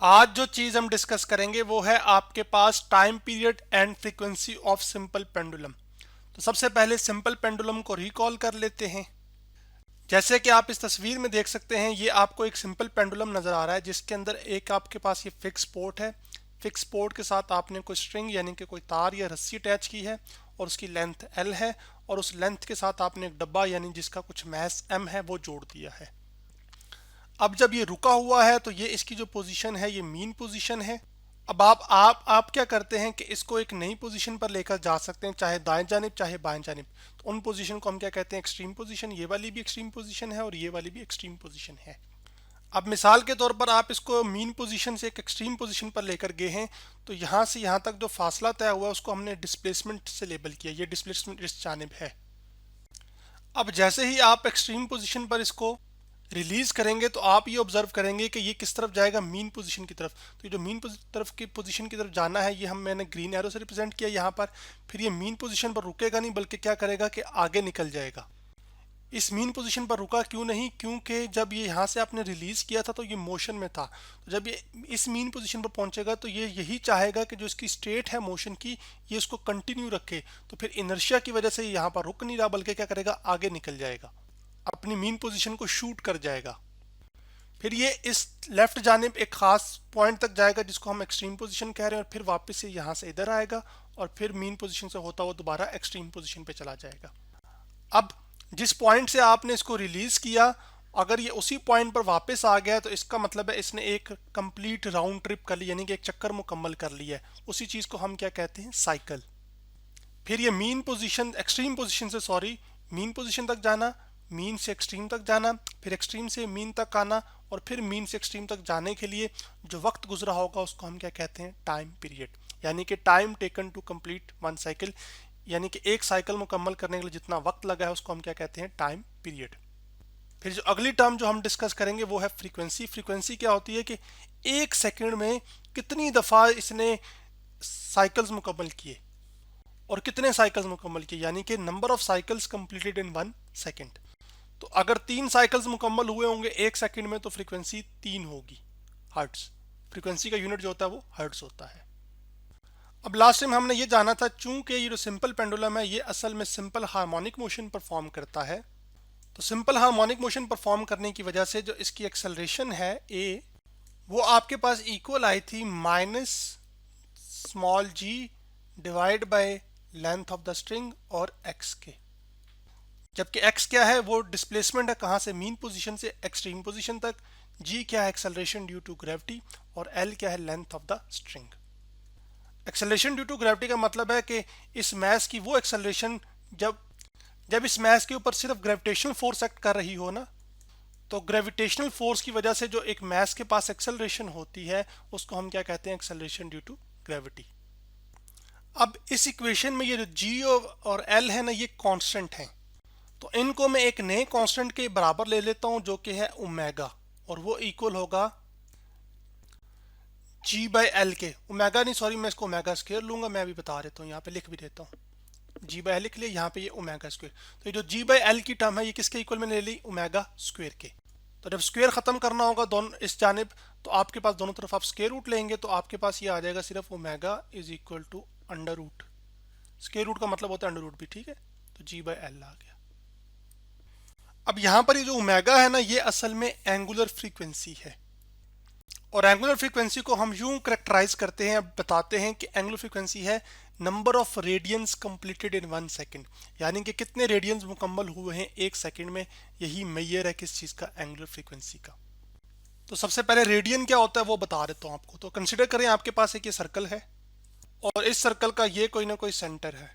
आज जो चीज हम डिस्कस करेंगे वो है आपके पास time period and frequency of simple pendulum. तो सबसे पहले सिंपल पेंडुलम को रिकॉल कर लेते हैं। जैसे कि आप इस तस्वीर में देख सकते हैं, ये आपको एक सिंपल पेंडुलम नजर आ रहा है जिसके अंदर एक आपके पास ये फिक्स पोर्ट है। फिक्स पोर्ट के साथ आपने कोई स्ट्रिंग यानी कि कोई तार या रस्सी अटैच की है और उसकी लेंथ एल है, और उस लेंथ के साथ आपने एक डब्बा यानी जिसका कुछ मैस एम है वो जोड़ दिया है। अब जब ये रुका हुआ है तो ये इसकी जो पोजीशन है ये मीन पोजीशन है। अब आप क्या करते हैं कि इसको एक नई पोजीशन पर लेकर जा सकते हैं, चाहे दाएं जानिब चाहे बाएं जानिब। तो उन पोजीशन को हम क्या कहते हैं, एक्सट्रीम पोजीशन। ये वाली भी एक्सट्रीम पोजीशन है और ये वाली भी एक्सट्रीम पोजीशन है। अब मिसाल के तौर पर आप इसको मीन पोजीशन से एक एक्सट्रीम पोजीशन पर लेकर गए हैं, तो यहाँ से यहाँ तक जो फासला तय हुआ है उसको हमने डिस्प्लेसमेंट से लेबल किया। ये डिस्प्लेसमेंट इस जानिब है। अब जैसे ही आप एक्सट्रीम पोजीशन पर इसको रिलीज करेंगे तो आप ये ऑब्जर्व करेंगे कि ये किस तरफ जाएगा, मीन पोजीशन की तरफ। तो ये जो मीन तरफ की पोजीशन की तरफ जाना है ये मैंने ग्रीन एरो से रिप्रेजेंट किया यहाँ पर। फिर ये मीन पोजीशन पर रुकेगा नहीं, बल्कि क्या करेगा कि आगे निकल जाएगा। इस मीन पोजीशन पर रुका क्यों नहीं, क्योंकि जब ये यहाँ से आपने रिलीज किया था तो ये मोशन में था। तो जब ये इस मीन पोजीशन पर पहुंचेगा तो ये यही चाहेगा कि जो इसकी स्टेट है मोशन की ये उसको कंटिन्यू रखे। तो फिर इनर्शिया की वजह से ये यहाँ पर रुक नहीं रहा, बल्कि क्या करेगा, आगे निकल जाएगा, अपनी मीन पोजीशन को शूट कर जाएगा। फिर ये इस लेफ्ट जानिब एक खास पॉइंट तक जाएगा जिसको हम एक्सट्रीम पोजीशन कह रहे हैं, और फिर वापस से यहाँ से इधर आएगा और फिर मीन पोजीशन से होता हुआ दोबारा एक्सट्रीम पोजीशन पे चला जाएगा। अब जिस पॉइंट से आपने इसको रिलीज किया, अगर ये उसी पॉइंट पर वापस आ गया तो इसका मतलब है इसने एक कंप्लीट राउंड ट्रिप कर ली, यानी कि एक चक्कर मुकम्मल कर लिया है। उसी चीज को हम क्या कहते हैं, साइकिल। फिर ये मीन पोजीशन एक्सट्रीम पोजीशन से सॉरी मीन पोजीशन तक जाना, मीन से एक्सट्रीम तक जाना, फिर एक्सट्रीम से मीन तक आना, और फिर मीन से एक्सट्रीम तक जाने के लिए जो वक्त गुजरा होगा उसको हम क्या कहते हैं, टाइम पीरियड। यानी कि time taken to complete one cycle, यानी कि एक साइकिल मुकम्मल करने के लिए जितना वक्त लगा है उसको हम क्या कहते हैं, टाइम पीरियड। फिर जो अगली टर्म जो हम डिस्कस करेंगे वो है फ्रीक्वेंसी। फ्रीक्वेंसी क्या होती है कि एक सेकंड में कितनी दफ़ा इसने साइकिल्स मुकम्मल किए और कितने साइकिल्स मुकम्मल किए, यानी कि number of cycles completed in one second. तो अगर 3 साइकिल्स मुकम्मल हुए होंगे एक सेकंड में तो फ्रीक्वेंसी 3 होगी, हर्ट्स। फ्रीक्वेंसी का यूनिट जो होता है वो हर्ट्स होता है। अब लास्ट टाइम हमने ये जाना था, चूंकि ये जो सिंपल पेंडुलम है ये असल में सिंपल हार्मोनिक मोशन परफॉर्म करता है। तो सिंपल हार्मोनिक मोशन परफॉर्म करने की वजह से जो इसकी एक्सेलरेशन है ए, वो आपके पास इक्वल आई थी minus small g divide by length of the string और एक्स के। जबकि एक्स क्या है, वो डिस्प्लेसमेंट है, कहाँ से, मीन पोजीशन से एक्सट्रीम पोजीशन तक। जी क्या है, एक्सेलरेशन ड्यू टू ग्रेविटी, और एल क्या है, length of the string. Acceleration due to gravity का मतलब है कि इस मैस की वो एक्सेलरेशन जब जब इस मैस के ऊपर सिर्फ ग्रेविटेशनल फोर्स एक्ट कर रही हो ना, तो ग्रेविटेशनल फोर्स की वजह से जो एक मैस के पास एक्सेलरेशन होती है उसको हम क्या कहते हैं, एक्सेलरेशन ड्यू टू ग्रेविटी। अब इस इक्वेशन में ये जो जी और एल है ना, ये कांस्टेंट हैं। तो इनको मैं एक नए कांस्टेंट के बराबर ले लेता हूं जो कि है ओमेगा, और वो इक्वल होगा जी बाई एल के। ओमेगा नहीं, सॉरी, मैं इसको ओमेगा स्क्वायर लूंगा। मैं अभी बता देता हूँ, यहाँ पे लिख भी देता हूँ। जी बाई एल लिख लिया, यहाँ पे ये ओमेगा स्क्वायर। तो ये जो जी बाई एल की टर्म है ये किसके इक्वल मैंने ले ली, ओमेगा स्क्वायर के। तो जब स्क्वायर खत्म करना होगा दोनों इस जानिब, तो आपके पास दोनों तरफ आप स्क्वायर रूट लेंगे तो आपके पास ये आ जाएगा सिर्फ omega is equal to under root. Square root का मतलब होता है अंडर रूट भी, ठीक है। तो जी बाई एल आ गया। अब यहाँ पर ये जो ओमेगा है ना, ये असल में एंगुलर फ्रीक्वेंसी है, और एंगुलर फ्रीक्वेंसी को हम यूं करेक्टराइज करते हैं, अब बताते हैं कि एंगुलर फ्रीक्वेंसी है number of radians completed in one second, यानी कि कितने रेडियंस मुकम्मल हुए हैं एक सेकंड में। यही मेजर है किस चीज़ का, एंगुलर फ्रीक्वेंसी का। तो सबसे पहले रेडियन क्या होता है वो बता देता हूँ आपको। तो कंसिडर करें आपके पास एक ये सर्कल है, और इस सर्कल का ये कोई ना कोई सेंटर है,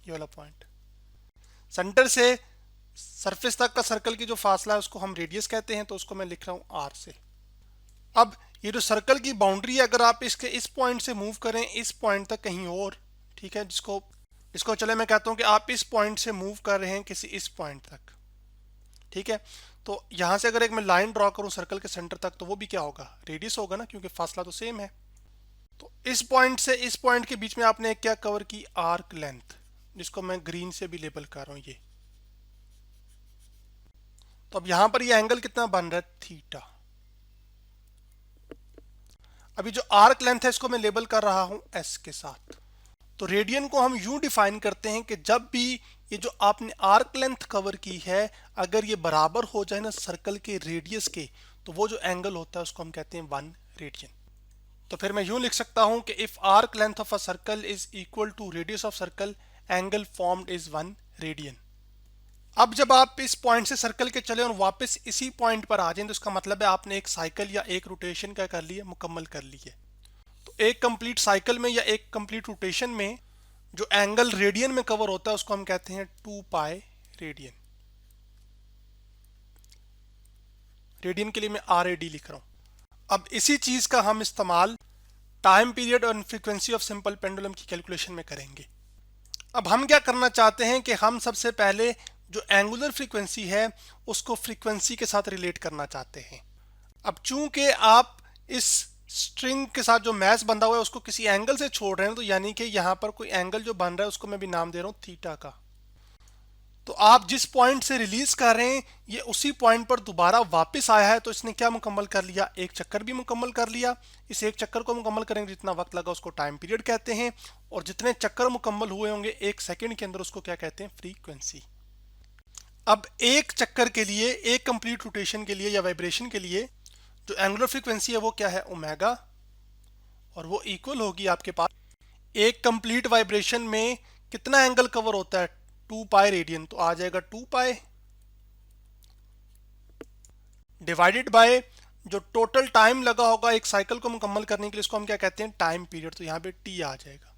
ये वाला पॉइंट। सेंटर से सरफेस तक का सर्कल की जो फासला है उसको हम रेडियस कहते हैं, तो उसको मैं लिख रहा हूँ आर से। अब ये जो सर्कल की बाउंड्री है, अगर आप इसके इस पॉइंट से मूव करें इस पॉइंट तक कहीं और, ठीक है, जिसको इसको चले मैं कहता हूं कि आप इस पॉइंट से मूव कर रहे हैं किसी इस पॉइंट तक, ठीक है। तो यहां से अगर एक मैं लाइन ड्रॉ करूं सर्कल के सेंटर तक, तो वो भी क्या होगा, रेडियस होगा ना, क्योंकि फासला तो सेम है। तो इस पॉइंट से इस पॉइंट के बीच में आपने एक क्या कवर की, आर्क लेंथ, जिसको मैं ग्रीन से भी लेबल कर रहा हूं ये। तो अब यहां पर ये एंगल कितना बन रहा है, थीटा। अभी जो आर्क लेंथ है इसको मैं लेबल कर रहा हूं एस के साथ। तो रेडियन को हम यूं डिफाइन करते हैं कि जब भी ये जो आपने आर्क लेंथ कवर की है अगर ये बराबर हो जाए ना सर्कल के रेडियस के, तो वो जो एंगल होता है उसको हम कहते हैं 1 रेडियन। तो फिर मैं यूं लिख सकता हूं कि if arc length of a circle is equal to radius of circle, angle formed is 1 radian. अब जब आप इस पॉइंट से सर्कल के चले और वापस इसी पॉइंट पर आ जाएं तो इसका मतलब है आपने एक साइकिल या एक रोटेशन क्या कर ली है, मुकम्मल कर ली है। तो एक कंप्लीट साइकिल में या एक कंप्लीट रोटेशन में जो एंगल रेडियन में कवर होता है उसको हम कहते हैं 2 पाई रेडियन। रेडियन के लिए मैं RAD लिख रहा हूं। अब इसी चीज का हम इस्तेमाल टाइम पीरियड और फ्रीक्वेंसी ऑफ सिंपल पेंडुलम की कैलकुलेशन में करेंगे। अब हम क्या करना चाहते हैं कि हम सबसे पहले जो एंगुलर फ्रीक्वेंसी है उसको फ्रीक्वेंसी के साथ रिलेट करना चाहते हैं। अब चूंकि आप इस स्ट्रिंग के साथ जो मैस बंधा हुआ है उसको किसी एंगल से छोड़ रहे हैं, तो यानी कि यहाँ पर कोई एंगल जो बन रहा है उसको मैं भी नाम दे रहा हूँ थीटा का। तो आप जिस पॉइंट से रिलीज कर रहे हैं ये उसी पॉइंट पर दोबारा वापस आया है, तो इसने क्या मुकम्मल कर लिया, एक चक्कर भी मुकम्मल कर लिया। इस एक चक्कर को मुकम्मल करेंगे जितना वक्त लगा उसको टाइम पीरियड कहते हैं, और जितने चक्कर मुकम्मल हुए होंगे एक सेकंड के अंदर उसको क्या कहते हैं, फ्रीक्वेंसी। अब एक चक्कर के लिए, एक कंप्लीट रोटेशन के लिए या वाइब्रेशन के लिए जो एंगुलर फ्रीक्वेंसी है वो क्या है, ओमेगा, और वो इक्वल होगी आपके पास एक कंप्लीट वाइब्रेशन में कितना एंगल कवर होता है, 2 पाई रेडियन, तो आ जाएगा 2 पाई डिवाइडेड बाय जो टोटल टाइम लगा होगा एक साइकिल को मुकम्मल करने के लिए, इसको हम क्या कहते हैं, टाइम पीरियड, तो यहाँ पे टी आ जाएगा।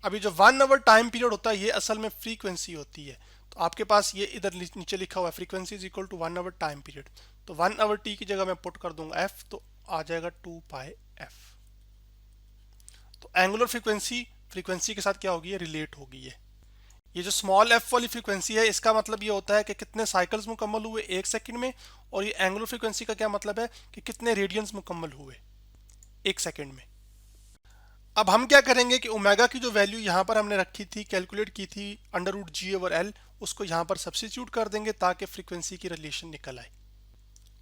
अभी जो 1 आवर टाइम पीरियड होता है ये असल में फ्रीक्वेंसी होती है, तो आपके पास ये इधर नीचे लिखा हुआ है frequency is equal to 1 over time period, तो 1 आवर टी की जगह मैं पुट कर दूंगा एफ, तो आ जाएगा 2 पाई एफ। तो एंगुलर फ्रीक्वेंसी फ्रीक्वेंसी के साथ क्या होगी, रिलेट होगी। ये जो स्मॉल एफ वाली फ्रीक्वेंसी है इसका मतलब ये होता है कि कितने साइकिल्स मुकम्मल हुए एक सेकंड में, और ये एंगुलर फ्रीक्वेंसी का क्या मतलब है कि कितने रेडियंस मुकम्मल हुए एक सेकंड में। अब हम क्या करेंगे कि ओमेगा की जो वैल्यू यहाँ पर हमने रखी थी, कैलकुलेट की थी √G/L, उसको यहाँ पर सब्सिट्यूट कर देंगे ताकि फ्रीक्वेंसी की रिलेशन निकल आए।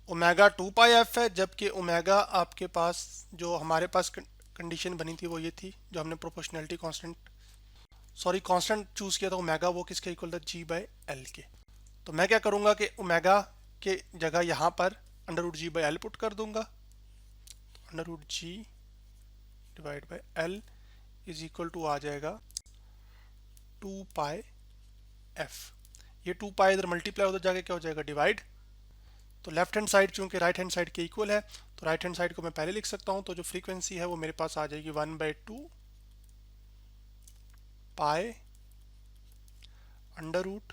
ओमेगा 2 पाई एफ है, जबकि ओमेगा आपके पास जो हमारे पास कंडीशन बनी थी वो ये थी, जो हमने प्रोपोर्शनैलिटी कांस्टेंट चूज किया था ओमेगा, वो किसके इक्वल था, G/L के। तो मैं क्या करूंगा कि ओमेगा के जगह यहाँ पर √G/L पुट कर दूंगा, √G divide by L is equal to आ जाएगा 2 पाई एफ। ये 2 पाई इधर मल्टीप्लाई उधर जाके क्या हो जाएगा, डिवाइड। तो लेफ्ट हैंड साइड चूंकि राइट हैंड साइड के इक्वल है तो राइट हैंड साइड को मैं पहले लिख सकता हूं, तो जो फ्रीक्वेंसी है वो मेरे पास आ जाएगी 1/2 पाई √G/L।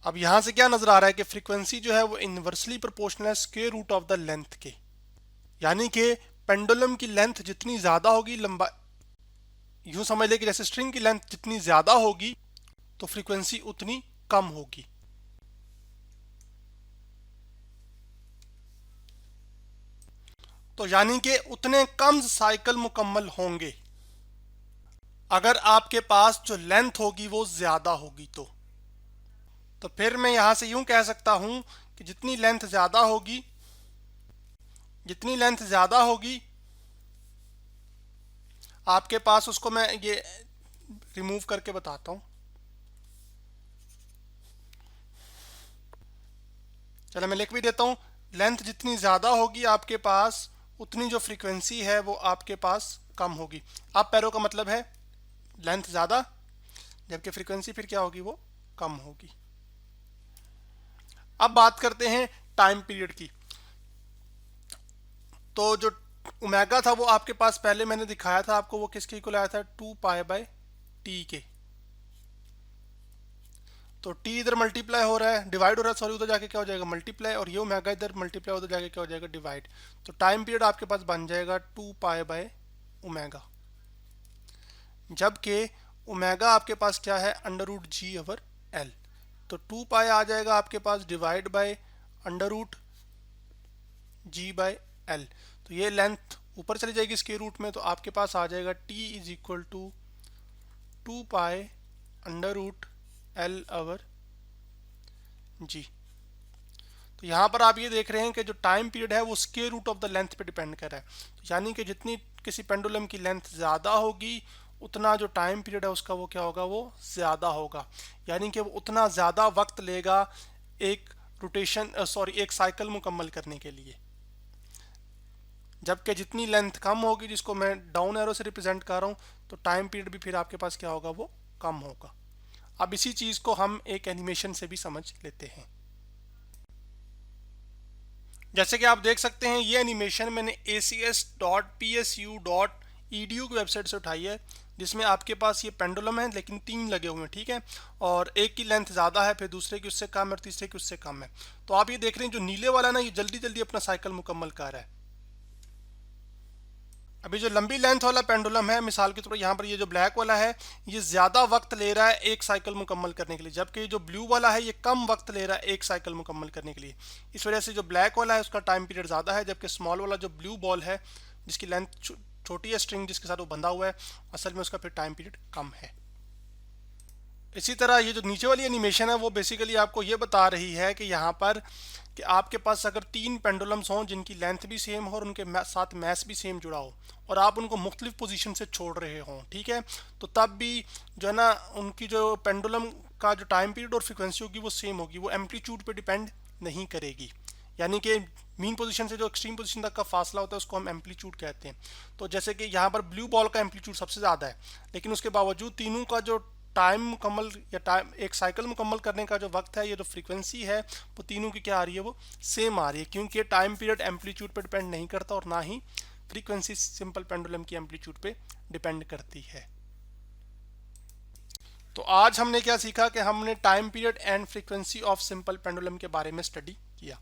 अब यहां से क्या नजर आ रहा है कि फ्रीक्वेंसी जो है वो इनवर्सली प्रोपोर्शनल है square root of the length के, यानी कि पेंडुलम की लेंथ जितनी ज्यादा होगी, लंबा यूं समझ ले कि जैसे स्ट्रिंग की लेंथ जितनी ज्यादा होगी तो फ्रीक्वेंसी उतनी कम होगी। तो यानी कि उतने कम साइकिल मुकम्मल होंगे अगर आपके पास जो लेंथ होगी वो ज्यादा होगी। तो फिर मैं यहां से यूं कह सकता हूं कि जितनी लेंथ ज्यादा होगी आपके पास, उसको मैं ये रिमूव करके बताता हूं। चलो मैं लिख भी देता हूं, लेंथ जितनी ज्यादा होगी आपके पास उतनी जो फ्रीक्वेंसी है वो आपके पास कम होगी। अब पैरों का मतलब है लेंथ ज्यादा जबकि फ्रीक्वेंसी फिर क्या होगी, वो कम होगी। अब बात करते हैं टाइम पीरियड की। तो जो ओमेगा था वो आपके पास पहले मैंने दिखाया था आपको, वो किसके इक्वल आया था, 2 पाई बाय टी के। तो टी इधर मल्टीप्लाई हो रहा है, डिवाइड हो रहा है, सॉरी, उधर जाके क्या हो जाएगा, मल्टीप्लाई, और ये ओमेगा इधर मल्टीप्लाई उधर जाके क्या हो जाएगा, डिवाइड। तो टाइम पीरियड आपके पास बन जाएगा 2 पाई बाय ओमेगा, जबकि ओमेगा आपके पास क्या है, √G/L। तो 2 पाई आ जाएगा आपके पास डिवाइड बाय √G/L। तो ये लेंथ ऊपर चली जाएगी इसके रूट में, तो आपके पास आ जाएगा T is equal to 2 pi √L/G। तो यहाँ पर आप ये देख रहे हैं कि जो टाइम पीरियड है वो square root of the length पे डिपेंड कर रहा है। तो यानी कि जितनी किसी पेंडुलम की लेंथ ज़्यादा होगी उतना जो टाइम पीरियड है उसका वो क्या होगा, वो ज़्यादा होगा। यानी कि वो उतना ज़्यादा वक्त लेगा एक एक साइकिल मुकम्मल करने के लिए। जबकि जितनी लेंथ कम होगी, जिसको मैं डाउन एरो से रिप्रेजेंट कर रहा हूँ, तो टाइम पीरियड भी फिर आपके पास क्या होगा, वो कम होगा। अब इसी चीज़ को हम एक एनिमेशन से भी समझ लेते हैं। जैसे कि आप देख सकते हैं ये एनिमेशन मैंने acs.psu.edu की वेबसाइट से उठाई है, जिसमें आपके पास ये पेंडुलम है लेकिन 3 लगे हुए हैं, ठीक है। और एक की लेंथ ज़्यादा है, फिर दूसरे की उससे कम है और तीसरे की उससे कम है। तो आप ये देख रहे हैं जो नीले वाला ना, ये जल्दी जल्दी अपना साइकिल मुकम्मल कर रहा है। अभी जो लंबी लेंथ वाला पेंडुलम है, मिसाल के तौर पर यहाँ पर ये जो ब्लैक वाला है, ये ज़्यादा वक्त ले रहा है एक साइकिल मुकम्मल करने के लिए, जबकि जो ब्लू वाला है ये कम वक्त ले रहा है एक साइकिल मुकम्मल करने के लिए। इस वजह से जो ब्लैक वाला है उसका टाइम पीरियड ज़्यादा है, जबकि स्मॉल वाला जो ब्लू बॉल है, जिसकी लेंथ छोटी है, स्ट्रिंग जिसके साथ वो बंधा हुआ है, असल में उसका फिर टाइम पीरियड कम है। इसी तरह ये जो नीचे वाली एनिमेशन है वो बेसिकली आपको ये बता रही है कि यहाँ पर कि आपके पास अगर 3 पेंडुलम्स हों जिनकी लेंथ भी सेम हो और उनके साथ मैस भी सेम जुड़ा हो, और आप उनको मुख्तलिफ पोजीशन से छोड़ रहे हों, ठीक है, तो तब भी जो है ना उनकी जो पेंडुलम का जो टाइम पीरियड और फ्रिक्वेंसी होगी वो सेम होगी, वो एम्पलीट्यूड पे डिपेंड नहीं करेगी। यानी कि मीन पोजीशन से जो एक्सट्रीम पोजीशन तक का फासला होता है उसको हम एम्पलीट्यूड कहते हैं। तो जैसे कि यहाँ पर ब्लू बॉल का एम्पलीट्यूड सबसे ज़्यादा है, लेकिन उसके बावजूद तीनों का जो टाइम मुकम्मल या टाइम एक साइकिल मुकम्मल करने का जो वक्त है, ये जो फ्रीक्वेंसी है, वो तीनों की क्या आ रही है, वो सेम आ रही है, क्योंकि टाइम पीरियड एम्पलीट्यूड पे डिपेंड नहीं करता और ना ही फ्रीक्वेंसी सिंपल पेंडुलम की एम्पलीट्यूड पे डिपेंड करती है। तो आज हमने क्या सीखा कि हमने time period and frequency of simple pendulum के बारे में स्टडी किया।